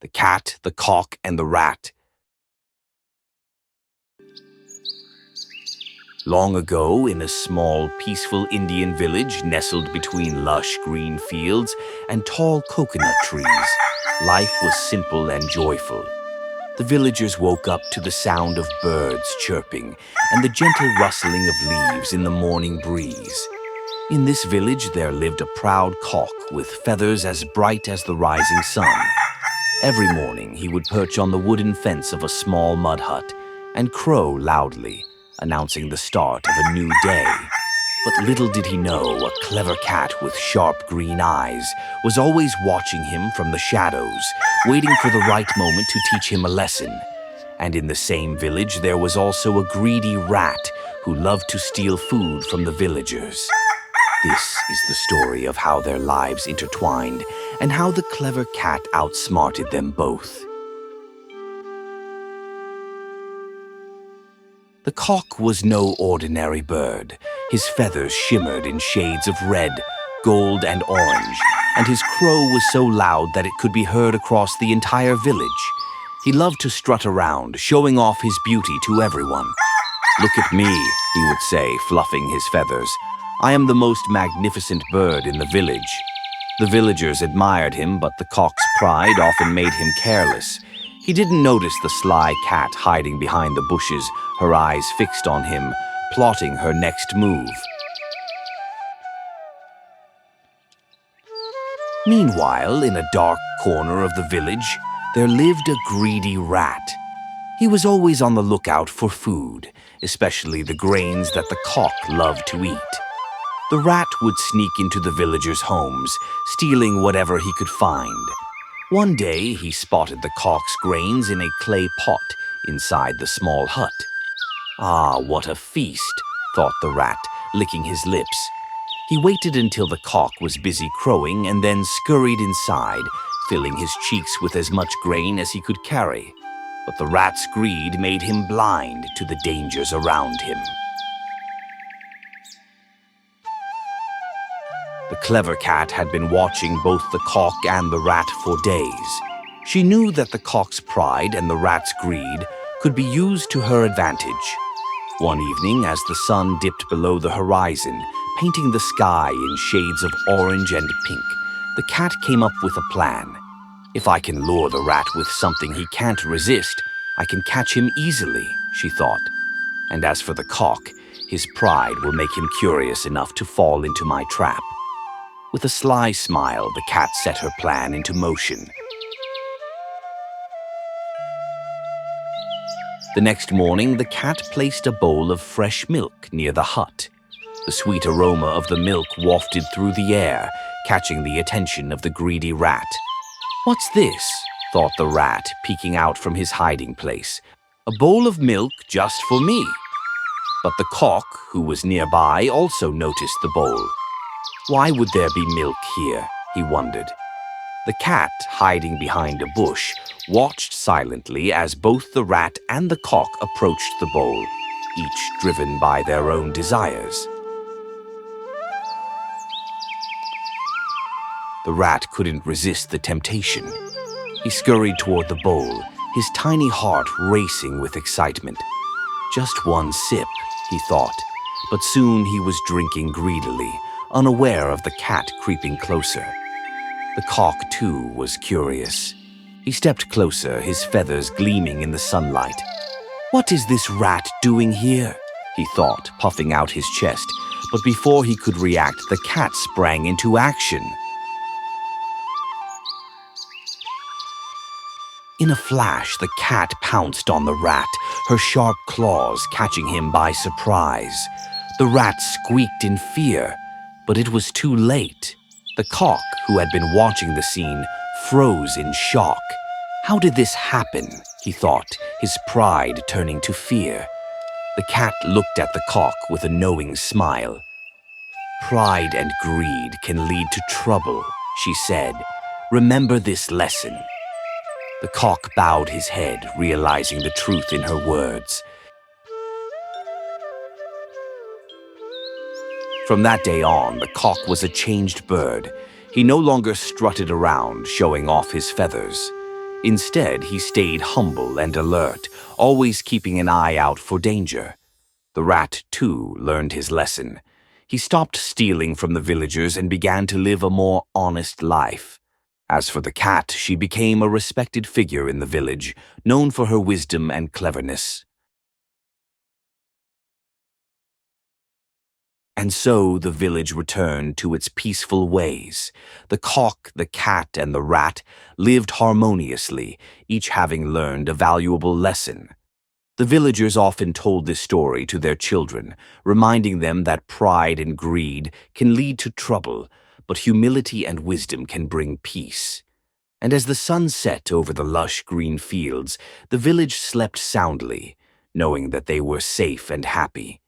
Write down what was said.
cat, the cock, and the rat. Long ago, in a small, peaceful Indian village nestled between lush green fields and tall coconut trees, life was simple and joyful. The villagers woke up to the sound of birds chirping and the gentle rustling of leaves in the morning breeze. In this village there lived a proud cock with feathers as bright as the rising sun. Every morning he would perch on the wooden fence of a small mud hut and crow loudly, announcing the start of a new day. But little did he know, a clever cat with sharp green eyes was always watching him from the shadows, waiting for the right moment to teach him a lesson. And in the same village there was also a greedy rat who loved to steal food from the villagers. This is the story of how their lives intertwined and how the clever cat outsmarted them both. The cock was no ordinary bird. His feathers shimmered in shades of red, gold, and orange, and his crow was so loud that it could be heard across the entire village. He loved to strut around, showing off his beauty to everyone. "Look at me," he would say, fluffing his feathers. "I am the most magnificent bird in the village." The villagers admired him, but the cock's pride often made him careless. He didn't notice the sly cat hiding behind the bushes, her eyes fixed on him, plotting her next move. Meanwhile, in a dark corner of the village, there lived a greedy rat. He was always on the lookout for food, especially the grains that the cock loved to eat. The rat would sneak into the villagers' homes, stealing whatever he could find. One day, he spotted the cock's grains in a clay pot inside the small hut. "Ah, what a feast," thought the rat, licking his lips. He waited until the cock was busy crowing and then scurried inside, filling his cheeks with as much grain as he could carry. But the rat's greed made him blind to the dangers around him. The clever cat had been watching both the cock and the rat for days. She knew that the cock's pride and the rat's greed could be used to her advantage. One evening, as the sun dipped below the horizon, painting the sky in shades of orange and pink, the cat came up with a plan. "If I can lure the rat with something he can't resist, I can catch him easily," she thought. "And as for the cock, his pride will make him curious enough to fall into my trap." With a sly smile, the cat set her plan into motion. The next morning, the cat placed a bowl of fresh milk near the hut. The sweet aroma of the milk wafted through the air, catching the attention of the greedy rat. "What's this?" thought the rat, peeking out from his hiding place. "A bowl of milk just for me." But the cock, who was nearby, also noticed the bowl. Why would there be milk here? He wondered. The cat, hiding behind a bush, watched silently as both the rat and the cock approached the bowl, each driven by their own desires. The rat couldn't resist the temptation. He scurried toward the bowl, his tiny heart racing with excitement. Just one sip, he thought, but soon he was drinking greedily, unaware of the cat creeping closer. The cock, too, was curious. He stepped closer, his feathers gleaming in the sunlight. "What is this rat doing here?" he thought, puffing out his chest. But before he could react, the cat sprang into action. In a flash, the cat pounced on the rat, her sharp claws catching him by surprise. The rat squeaked in fear, but it was too late. The cock, who had been watching the scene, froze in shock. How did this happen? He thought, his pride turning to fear. The cat looked at the cock with a knowing smile. "Pride and greed can lead to trouble," she said. "Remember this lesson." The cock bowed his head, realizing the truth in her words. From that day on, the cock was a changed bird. He no longer strutted around, showing off his feathers. Instead, he stayed humble and alert, always keeping an eye out for danger. The rat, too, learned his lesson. He stopped stealing from the villagers and began to live a more honest life. As for the cat, she became a respected figure in the village, known for her wisdom and cleverness. And so the village returned to its peaceful ways. The cock, the cat, and the rat lived harmoniously, each having learned a valuable lesson. The villagers often told this story to their children, reminding them that pride and greed can lead to trouble, but humility and wisdom can bring peace. And as the sun set over the lush green fields, the village slept soundly, knowing that they were safe and happy.